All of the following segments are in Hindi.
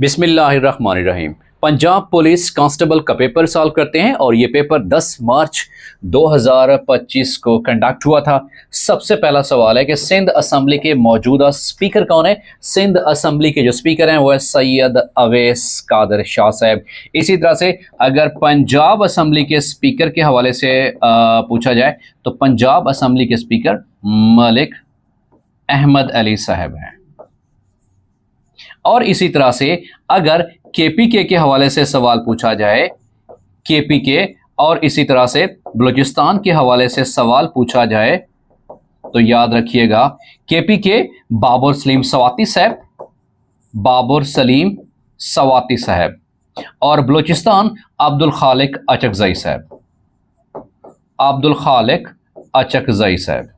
बिस्मिल्लाहिर्रहमानिर्रहीम। पंजाब पुलिस कांस्टेबल का पेपर सॉल्व करते हैं और ये पेपर 10 मार्च 2025 को कंडक्ट हुआ था। सबसे पहला सवाल है कि सिंध असेंबली के मौजूदा स्पीकर कौन है। सिंध असेंबली के जो स्पीकर हैं वो है सैयद अवैस कादर शाह साहब। इसी तरह से अगर पंजाब असेंबली के स्पीकर के हवाले से पूछा जाए तो पंजाब असेंबली के स्पीकर मलिक अहमद अली साहब हैं। और इसी तरह से अगर केपीके के हवाले से सवाल पूछा जाए, केपीके और इसी तरह से बलूचिस्तान के हवाले से सवाल पूछा जाए तो याद रखिएगा केपीके बाबर सलीम सवाती साहब, बाबर सलीम सवाती साहब, और बलूचिस्तान अब्दुल खालिक अचकजई साहब, अब्दुल खालिक अचकजई साहब।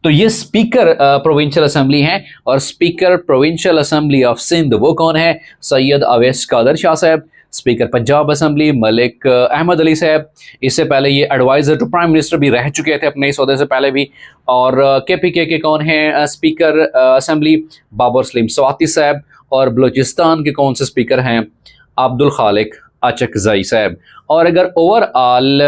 तो ये स्पीकर प्रोविंशियल असेंबली हैं और speaker provincial assembly of Sindh वो कौन है? सैयद अवैस कादर शाह साहब। स्पीकर पंजाब असेंबली मलिक अहमद अली साहब। इससे पहले ये एडवाइजर टू प्राइम मिनिस्टर भी रह चुके थे अपने इस ओहदे से पहले भी। और केपीके के कौन है स्पीकर असेंबली? बाबर सलीम सवाती साहब। और बलूचिस्तान के कौन से स्पीकर हैं? अब्दुल खालिक अचकजई साहब। और अगर ओवरऑल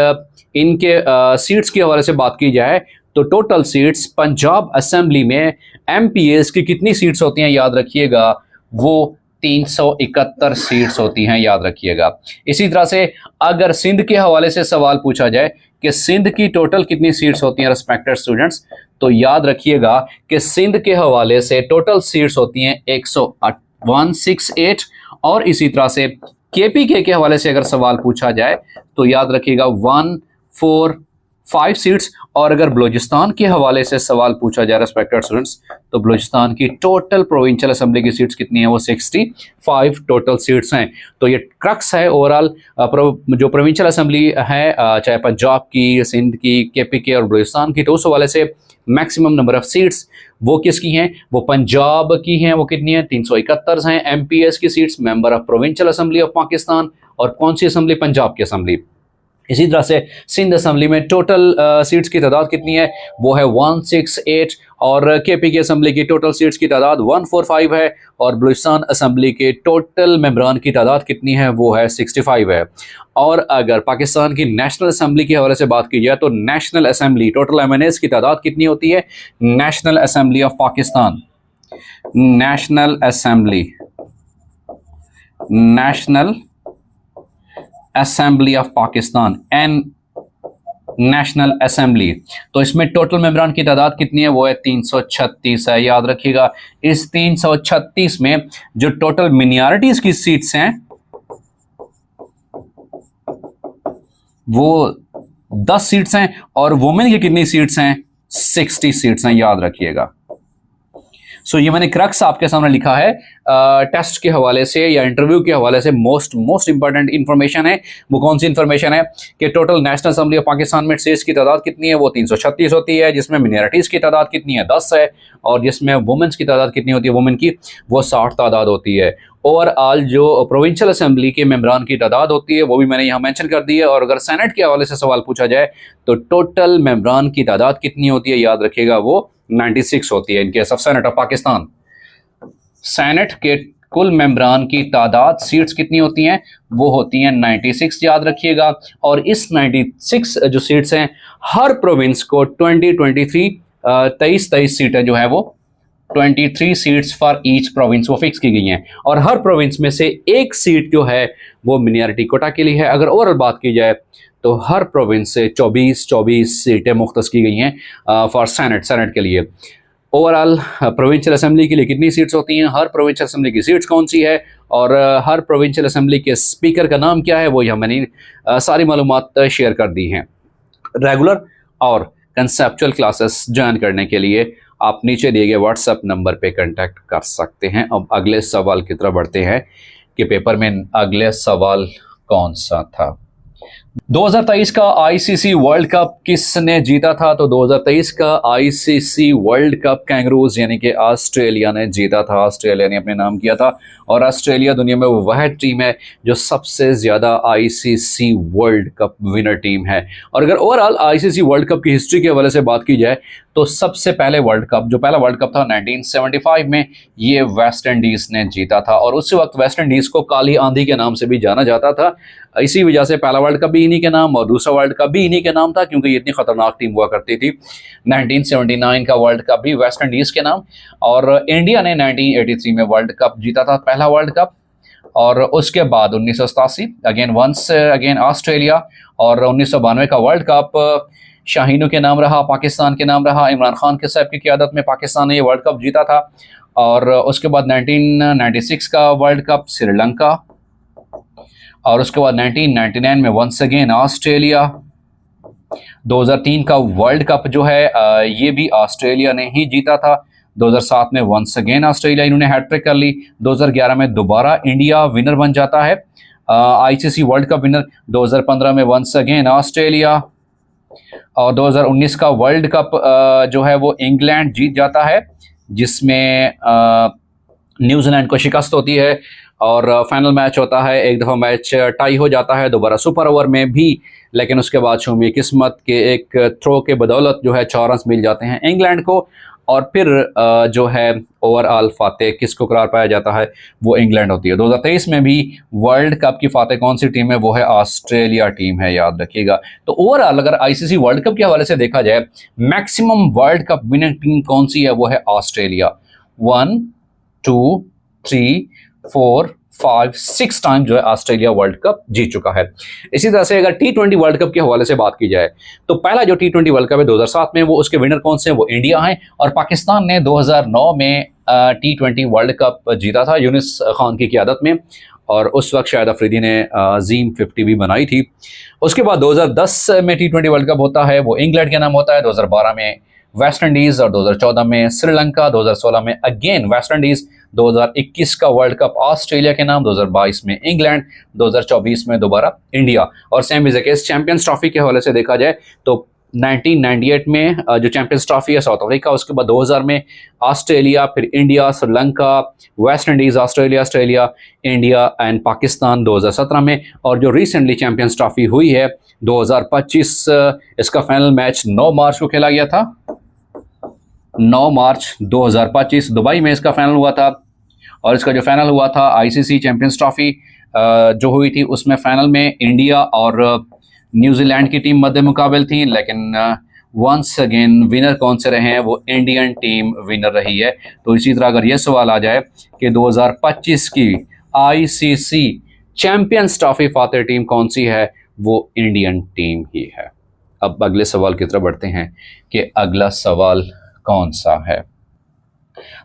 इनके सीट्स के हवाले से बात की जाए तो टोटल सीट्स पंजाब असेंबली में एमपीएस की कितनी सीट्स होती हैं? याद रखिएगा वो 371 सीट्स होती हैं, याद रखिएगा। इसी तरह से अगर सिंध के हवाले से सवाल पूछा जाए कि सिंध की टोटल कितनी सीट्स होती हैं रिस्पेक्टेड स्टूडेंट्स, तो याद रखिएगा कि सिंध के हवाले से टोटल सीट्स होती हैं 168। और इसी तरह से केपीके के हवाले से अगर सवाल पूछा जाए तो याद रखिएगा 145 सीट्स। और अगर बलूचिस्तान के हवाले से सवाल पूछा जाए रिस्पेक्टेड स्टूडेंट्स तो बलूचिस्तान की टोटल प्रोविंशियल असेंबली की सीट्स कितनी है? वो 65 टोटल सीट्स हैं। तो ये क्रक्स है ओवरऑल जो प्रोविंशियल असेंबली है चाहे पंजाब की, सिंध की, केपीके और बलूचिस्तान की, तो उस हवाले से मैक्सिमम नंबर ऑफ सीट्स वो किसकी हैं? वो पंजाब की हैं। वो कितनी है? 371 हैं। एमपीएस की seats member of provincial assembly of Pakistan. और कौन सी असेंबली? पंजाब की असेंबली। इसी तरह से सिंध असेंबली में टोटल सीट्स की तादाद कितनी है? वो है 168। और केपीके असेंबली की टोटल सीट्स की तादाद 145 है। और बलूचिस्तान असेंबली के टोटल मेंबरान की तादाद कितनी है? वो है 65 है। और अगर पाकिस्तान की नेशनल असेंबली के हवाले से बात की जाए तो नेशनल असेंबली टोटल एमएनएस की तादाद कितनी होती है? National assembly of Pakistan, national assembly, national assembly of Pakistan and national assembly, तो इसमें टोटल मेंबरान की तादाद कितनी है? वो है 336 है, याद रखिएगा। इस 336 में जो टोटल मिनॉरिटीज की सीट्स हैं वो 10 सीट्स हैं और वुमेन की कितनी सीट्स हैं? 60 सीट्स हैं, याद रखिएगा। सो ये मैंने क्रक्स आपके सामने लिखा है टेस्ट के हवाले से या इंटरव्यू के हवाले से मोस्ट इंपॉर्टेंट इंफॉर्मेशन है। वो कौन सी इंफॉर्मेशन है कि total national assembly of Pakistan में सीट्स की तादाद कितनी है? वो 336 होती है, जिसमें मिनॉरिटीज़ की तादाद कितनी है? 10 है। और जिसमें वुमेन्स की तादाद कितनी होती है? वुमेन की वो 60 तादाद होती है। ओवरऑल जो प्रोविंशियल असेंबली के मेंबरान की तादाद होती है वो भी मैंने यहाँ मेंशन कर दी है। और अगर सेनेट के हवाले से सवाल पूछा जाए तो टोटल मेंबरान की तादाद कितनी होती है? याद रखिएगा वो 96 होती है in case of senate of Pakistan. Senate के कुल मेंबरान की तादाद सीट्स कितनी होती हैं? वो होती हैं 96, याद रखिएगा। और इस 96 जो सीट्स हैं हर प्रोविंस को 23 सीटें जो है वो 23 सीट्स फॉर ईच प्रोविंस वो फिक्स की गई हैं। और हर प्रोविंस में से एक सीट जो है वो मिनॉरिटी कोटा के लिए है। अगर ओवरऑल बात की जाए तो हर प्रोविंस से 24 सीटें मुख्तस की गई हैं फॉर सेनेट के लिए। ओवरऑल प्रोविंशियल असेंबली के लिए कितनी सीट्स होती हैं? हर प्रोविंशियल असेंबली की सीट्स कौन सी है और हर प्रोविंशियल असेंबली के स्पीकर का नाम क्या है, वो यहाँ मैंने सारी मालूमात शेयर कर दी हैं। रेगुलर और कंसेप्चुअल क्लासेस ज्वाइन करने के लिए आप नीचे दिए गए व्हाट्सएप नंबर पे कांटेक्ट कर सकते हैं। अब अगले सवाल की तरफ बढ़ते हैं कि पेपर में अगले सवाल कौन सा था। 2023 का आईसीसी वर्ल्ड कप किसने जीता था? तो 2023 का आईसीसी वर्ल्ड कप कैंगरूज यानी कि ऑस्ट्रेलिया ने जीता था। ऑस्ट्रेलिया ने अपने नाम किया था और ऑस्ट्रेलिया दुनिया में वह टीम है जो सबसे ज्यादा ICC world cup winner team है। और अगर ओवरऑल आईसीसी वर्ल्ड कप की हिस्ट्री के हवाले से बात की जाए तो सबसे पहले वर्ल्ड कप, जो पहला वर्ल्ड कप था 1975 में, ये वेस्ट इंडीज ने जीता था। और उस वक्त वेस्ट इंडीज को काली आंधी के नाम से भी जाना जाता था। इसी वजह से पहला वर्ल्ड कप भी इन्हीं के नाम और दूसरा वर्ल्ड कप भी इन्हीं के नाम था, क्योंकि ये इतनी खतरनाक टीम हुआ करती थी। 1979 का वर्ल्ड कप भी वेस्ट इंडीज के नाम, और इंडिया ने 1983 में वर्ल्ड कप जीता था, पहला वर्ल्ड कप। और उसके बाद 1987 अगेन ऑस्ट्रेलिया, और 1992 का वर्ल्ड कप शाहीनों के नाम रहा, पाकिस्तान के नाम रहा। इमरान खान के साहब की क़यादत में पाकिस्तान ने ये वर्ल्ड कप जीता था। और उसके बाद 1996 का वर्ल्ड कप श्रीलंका, और उसके बाद 1999 में वंस अगेन ऑस्ट्रेलिया। 2003 का वर्ल्ड कप जो है ये भी ऑस्ट्रेलिया ने ही जीता था। 2007 में वंस अगेन ऑस्ट्रेलिया, इन्होंने हैट्रिक कर ली। 2011 में दोबारा इंडिया विनर बन जाता है, आईसीसी वर्ल्ड कप विनर। 2015 में वंस अगेन ऑस्ट्रेलिया, और 2019 का वर्ल्ड कप जो है वो इंग्लैंड जीत जाता है, जिसमें न्यूजीलैंड को शिकस्त होती है। और फाइनल मैच होता है, एक दफ़ा मैच टाई हो जाता है, दोबारा सुपर ओवर में भी, लेकिन उसके बाद शूमी किस्मत के एक थ्रो के बदौलत जो है 4 रन मिल जाते हैं इंग्लैंड को। और फिर जो है ओवरऑल फातेह किसको करार पाया जाता है, वो इंग्लैंड होती है। 2023 में भी वर्ल्ड कप की फातेह कौन सी टीम है? वो है ऑस्ट्रेलिया टीम है, याद रखिएगा। तो ओवरऑल अगर आईसीसी वर्ल्ड कप के हवाले से देखा जाए, maximum world cup winning team कौन सी है? वो है ऑस्ट्रेलिया। 1 2 3 4 5 6 टाइम जो है ऑस्ट्रेलिया वर्ल्ड कप जीत चुका है। इसी तरह से अगर T20 वर्ल्ड कप के हवाले से बात की जाए तो पहला जो T20 वर्ल्ड कप है 2007 में, वो उसके विनर कौन से हैं? वो इंडिया है। और पाकिस्तान ने 2009 में T20 वर्ल्ड कप जीता था यूनिस खान की क़यादत में, और उस वक्त शाहिद अफरीदी ने अजीम 50 भी बनाई थी। उसके बाद 2010 में T20 वर्ल्ड कप होता है, वो इंग्लैंड के नाम होता है। 2012 में वेस्ट इंडीज, और 2014 में श्रीलंका, 2016 में अगेन वेस्ट इंडीज, 2021 का वर्ल्ड कप ऑस्ट्रेलिया के नाम, 2022 में इंग्लैंड, 2024 में दोबारा इंडिया। और same is the case champions trophy के हवाले से देखा जाए तो 1998 में जो चैंपियंस ट्रॉफी है साउथ अफ्रीका, उसके बाद 2000 में ऑस्ट्रेलिया, फिर India, Sri Lanka, West Indies, Australia, India and Pakistan 2017 में। और जो रिसेंटली चैंपियंस ट्रॉफी हुई है 2025, इसका फाइनल मैच 9 मार्च को खेला गया था। 9 मार्च 2025 दुबई में इसका फाइनल हुआ था। और इसका जो फाइनल हुआ था आईसीसी चैंपियंस ट्रॉफी जो हुई थी, उसमें फाइनल में इंडिया और न्यूजीलैंड की टीम मध्य मुकाबल थी, लेकिन वंस अगेन विनर कौन से रहे हैं? वो इंडियन टीम विनर रही है। तो इसी तरह अगर ये सवाल आ जाए कि 2025 की ICC champions trophy Fateh team कौन सी है, वो इंडियन टीम ही है। अब अगले सवाल की तरफ बढ़ते हैं कि अगला सवाल कौन सा है।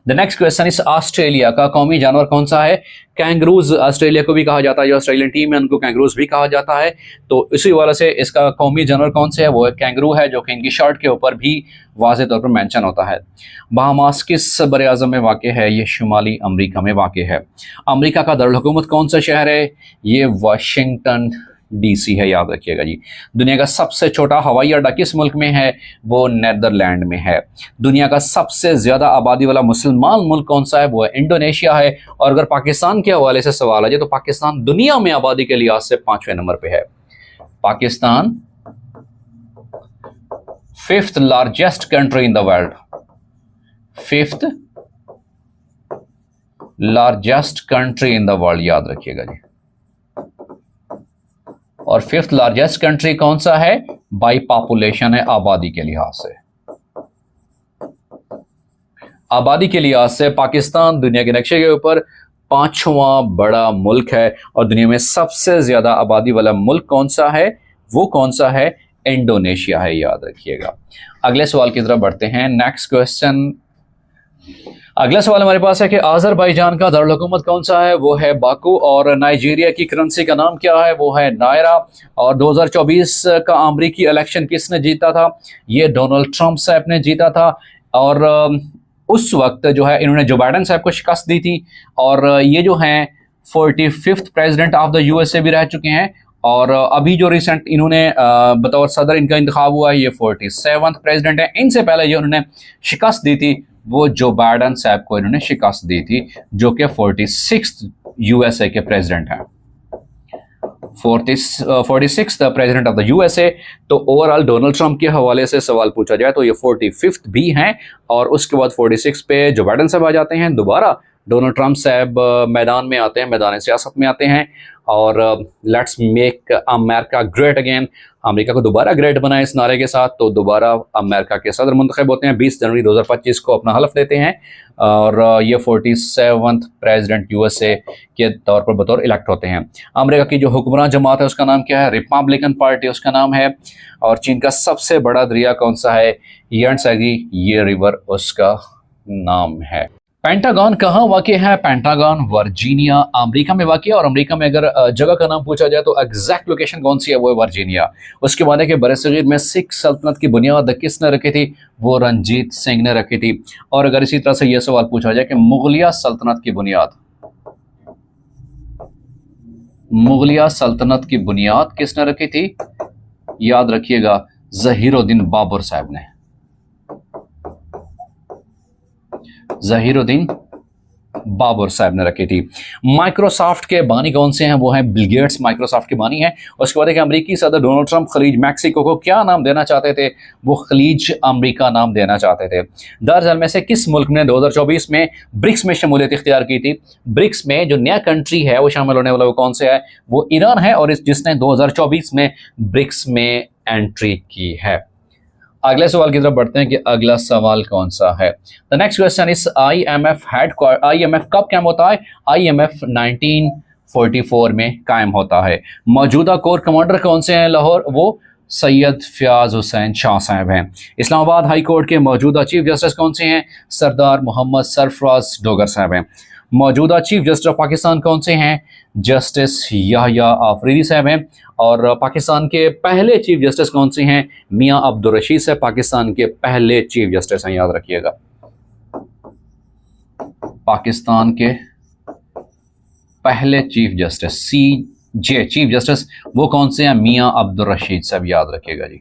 द नेक्स्ट क्वेश्चन इस ऑस्ट्रेलिया का कौमी जानवर कौन सा है? कैंगरूज ऑस्ट्रेलिया को भी कहा जाता है, जो ऑस्ट्रेलियन टीम है उनको कैंगरूज भी कहा जाता है। तो इसी वजह से इसका कौमी जानवर कौन से है? वो कैंगरू है, जो कि इनकी शर्ट के ऊपर भी वाज़ेह तौर पर मेंशन होता है। बहामास किस बर आज़म में वाक़ है? ये शुमाली अमरीका में वाक़ है। अमरीका का दारुल-हुकूमत कौन सा शहर है? ये वाशिंगटन DC है, याद रखिएगा जी। दुनिया का सबसे छोटा हवाई अड्डा किस मुल्क में है? वो नेदरलैंड में है। दुनिया का सबसे ज़्यादा आबादी वाला मुसलमान मुल्क कौन सा है? वो इंडोनेशिया है। और अगर पाकिस्तान के हवाले से सवाल आ जाए तो पाकिस्तान दुनिया में आबादी के लिहाज से 5वें नंबर पे है। Pakistan 5th largest country in the world, 5th largest country in the world, याद रखिएगा जी। और 5th लार्जेस्ट कंट्री कौन सा है? बाई पॉपुलेशन है, आबादी के लिहाज से। आबादी के लिहाज से पाकिस्तान दुनिया के नक्शे के ऊपर 5वां बड़ा मुल्क है। और दुनिया में सबसे ज्यादा आबादी वाला मुल्क कौन सा है? वो कौन सा है? इंडोनेशिया है, याद रखिएगा। अगले सवाल की तरफ बढ़ते हैं। नेक्स्ट क्वेश्चन, अगला सवाल हमारे पास है कि आज़रबाईजान का दारुल हुकूमत कौन सा है? वो है बाकू। और नाइजीरिया की करेंसी का नाम क्या है? वो है नायरा। और 2024 का अमरीकी इलेक्शन किसने जीता था? ये डोनाल्ड ट्रंप साहब ने जीता था। और उस वक्त जो है इन्होंने जो बाइडेन साहब को शिकस्त दी थी। और ये जो हैं 45th president of the USA भी रह चुके हैं। और अभी जो रिसेंट इन्होंने बतौर सदर इनका इंतखाब हुआ है, ये 47th प्रेसिडेंट है। इनसे पहले जो उन्होंने शिकस्त दी थी वो जो बाइडेन साहब को इन्होंने शिकस्त दी थी, जो कि 46th यूएसए के प्रेसिडेंट हैं, 46th president of the USA. तो ओवरऑल डोनाल्ड ट्रंप के हवाले से सवाल पूछा जाए तो ये 45th भी हैं, और उसके बाद 46 पे जो बाइडेन साहब आ जाते हैं। दोबारा डोनाल्ड ट्रंप साहब मैदान में आते हैं, मैदान सियासत में आते हैं, और let's make America great again, America को दोबारा ग्रेट बनाए इस नारे के साथ। तो दोबारा अमेरिका के सदर मुंतखब होते हैं, 20 जनवरी 2025 को अपना हलफ लेते हैं, और ये 47th प्रेसिडेंट यूएसए के तौर पर बतौर इलेक्ट होते हैं। अमेरिका की जो हुक्मरान जमात है उसका नाम क्या है? रिपब्लिकन पार्टी उसका नाम है। और चीन का सबसे बड़ा दरिया कौन सा है? यांत्सागी, ये रिवर उसका नाम है। पेंटागन कहाँ वाक़ है? पेंटागन वर्जीनिया, अमेरिका में वाक़ है। और अमेरिका में अगर जगह का नाम पूछा जाए तो एग्जैक्ट लोकेशन कौन सी है? वो है वर्जीनिया। उसके बाद है कि बरसगीर में सिख सल्तनत की बुनियाद किसने रखी थी? वो रंजीत सिंह ने रखी थी। और अगर इसी तरह से यह सवाल पूछा जाए कि मुगलिया सल्तनत की बुनियाद किसने रखी थी? याद रखिएगा, ज़हीरुद्दीन बाबर साहब ने। ज़हीरुद्दीन बाबर साहब ने रखी थी। माइक्रोसॉफ्ट के बानी कौन से हैं? वो हैं बिल गेट्स, माइक्रोसॉफ्ट के बानी हैं। उसके बाद एक अमेरिकी सदर डोनाल्ड ट्रंप खलीज मैक्सिको को क्या नाम देना चाहते थे? वो खलीज अमेरिका नाम देना चाहते थे। दरअसल में से किस मुल्क ने 2024 में ब्रिक्स में शमूलियत इख्तियार की थी? ब्रिक्स में जो नया कंट्री है वो शामिल होने वाला वो कौन से है? वो ईरान है, और जिसने 2024 में ब्रिक्स में एंट्री की है। अगले सवाल की तरफ बढ़ते हैं कि अगला सवाल कौन सा है। The next question is IMF कब कायम होता है? IMF 1944 में कायम होता है। मौजूदा कोर कमांडर कौन से हैं लाहौर? वो सैयद फयाज हुसैन शाह साहब हैं। इस्लामाबाद हाई कोर्ट के मौजूदा चीफ जस्टिस कौन से हैं? सरदार मोहम्मद सरफराज डोगर साहब हैं। मौजूदा चीफ जस्टिस ऑफ पाकिस्तान कौन से हैं? जस्टिस याह्या आफरीदी साहब हैं। और पाकिस्तान के पहले चीफ जस्टिस कौन से हैं? मियां अब्दुल रशीद साहब पाकिस्तान के पहले चीफ जस्टिस हैं, याद रखिएगा। पाकिस्तान के पहले chief justice CJ chief justice वो कौन से हैं? मियां अब्दुल रशीद साहब, याद रखिएगा जी।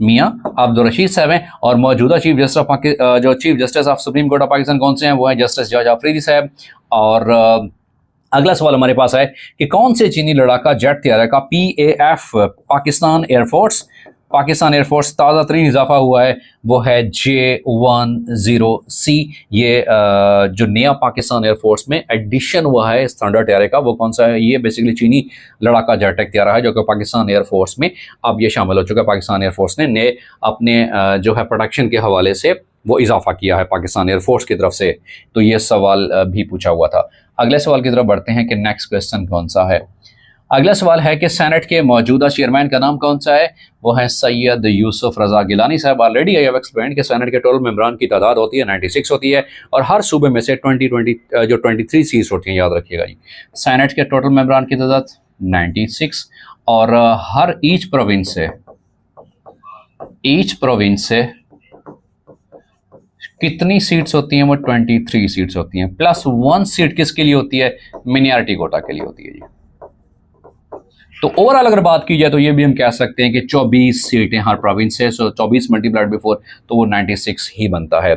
मियां अब्दुल रशीद साहब हैं। और मौजूदा chief justice of supreme court of Pakistan कौन से हैं? वो हैं जस्टिस जज आफरीदी साहब। और अगला सवाल हमारे पास है कि कौन से चीनी लड़ाका जेट तैयार का PAF पाकिस्तान एयरफोर्स ताज़ा तरीन इजाफा हुआ है? वो है J-10C। ये जो नया पाकिस्तान एयरफोर्स में एडिशन हुआ है इस थंडर तैयारे का, वो कौन सा है? ये बेसिकली चीनी लड़ाका जेट तैयारा है, जो कि पाकिस्तान एयरफोर्स में अब ये शामिल हो चुका है। पाकिस्तान एयरफोर्स ने नए अपने जो है प्रोडक्शन के हवाले से वो इजाफा किया है पाकिस्तान एयरफोर्स की तरफ से। तो ये सवाल भी पूछा हुआ था। अगले सवाल की तरफ बढ़ते हैं कि नेक्स्ट क्वेश्चन कौन सा है। अगला सवाल है कि सेनेट के मौजूदा चेयरमैन का नाम कौन सा है? वो है सैयद यूसुफ रजा गिलानी साहब। ऑलरेडी आई हैव एक्सप्लेन्ड कि सेनेट के टोटल मेंबरान की तादाद होती है 96 होती है, और हर सूबे में से 23 सीट्स होती हैं, याद रखिएगा जी। सेनेट के टोटल मेंबरान की तादाद 96, और हर ईच प्रोविंस से कितनी सीट्स होती हैं? वो 23 सीट्स होती हैं, प्लस 1 सीट किसके लिए होती है? मिनियरिटी कोटा के लिए होती है जी। तो ओवरऑल अगर बात की जाए तो ये भी हम कह सकते हैं कि 24 सीटें हर प्रोविंस से, सो 24 मल्टीप्लाइड बाय 4 तो वो 96 ही बनता है।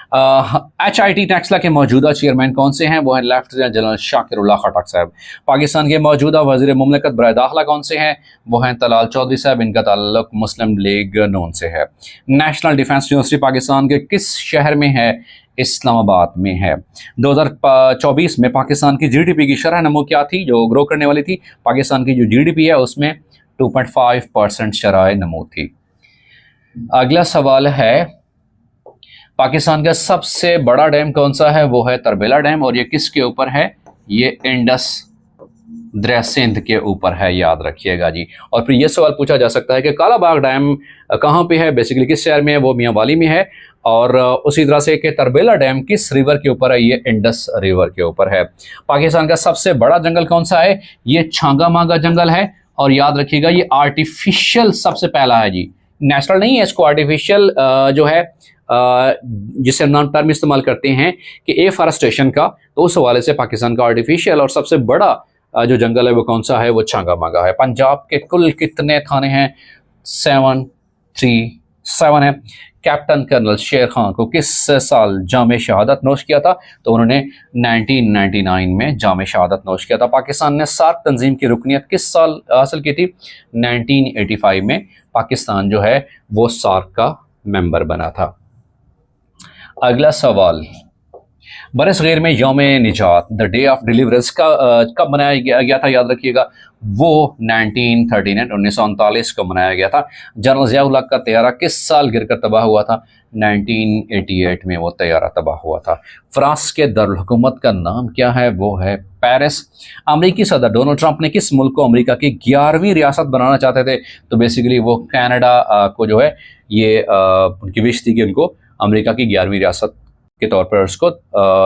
HIT टैक्सला के मौजूदा चेयरमैन कौन से हैं? वो हैं लेफ्टिनेंट जनरल शाकिरुल्लाह खटक साहब। पाकिस्तान के मौजूदा वज़ीर मुमलिकत बराए दाखिला कौन से हैं? वो हैं तलाल चौधरी साहब। इनका ताल्लुक मुस्लिम लीग नून से है। नेशनल डिफेंस यूनिवर्सिटी पाकिस्तान के किस शहर में है? इस्लामाबाद में है। 2024 में पाकिस्तान की GDP की शरह नमो क्या थी, जो ग्रो करने वाली थी? पाकिस्तान की जो GDP है उसमें 2.5% शरह नमो थी। अगला सवाल है, पाकिस्तान का सबसे बड़ा डैम कौन सा है? वो है तरबेला डैम। और ये किसके ऊपर है? ये इंडस दरिया सिंध के ऊपर है, याद रखिएगा जी। और फिर ये सवाल पूछा जा सकता है कि कालाबाग डैम कहाँ पे है, बेसिकली किस शहर में है? वो मियांवाली में है। और उसी तरह से कि तरबेला डैम किस रिवर के ऊपर है? ये इंडस रिवर के ऊपर है। पाकिस्तान का सबसे बड़ा जंगल कौन सा है? ये छांगा मांगा जंगल है। और याद रखिएगा ये आर्टिफिशियल सबसे पहला है जी, नेचुरल नहीं है। इसको आर्टिफिशियल जो है जिसे हम नॉन टर्म इस्तेमाल करते हैं कि एफॉरेस्टेशन का, तो उस हवाले से पाकिस्तान का आर्टिफिशियल और सबसे बड़ा जो जंगल है वो कौन सा है, वो छांगा मांगा है। पंजाब के कुल कितने थाने हैं? 737 है। कैप्टन कर्नल शेर खान को किस साल जाम शहादत नोश किया था? तो उन्होंने 1999 में जाम शहादत नोश किया था। पाकिस्तान ने सार्क तंजीम की रुकनीत किस साल हासिल की थी? 1985 में पाकिस्तान जो है वो सार्क का मेंबर बना था। अगला सवाल, बरसगीर में यौम निजात द डे ऑफ डिलीवरेंस का कब मनाया गया था? याद रखिएगा, वो 1939 को मनाया गया था। जनरल ज़ियाउल हक का तैयारा किस साल गिरकर तबाह हुआ था? 1988 में वो तैयारा तबाह हुआ था। फ्रांस के दारुल हुकूमत का नाम क्या है? वो है पेरिस। अमेरिकी सदर डोनाल्ड ट्रंप ने किस मुल्क को अमेरिका की 11वीं रियासत बनाना चाहते थे? तो बेसिकली वो कनाडा को जो है ये उनकी विश थी कि उनको अमेरिका की 11वीं रियासत के तौर पर उसको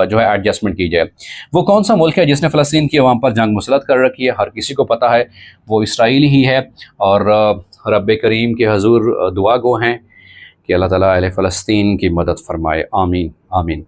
जो है एडजस्टमेंट की जाए। वो कौन सा मुल्क है जिसने फ़लस्तीन की अवाम पर जंग मुसलत कर रखी है? हर किसी को पता है, वो इसराइल ही है। और रब करीम के हजूर दुआ गो हैं कि अल्लाह ताला अहले फ़लस्तीन की मदद फरमाए। आमीन आमीन।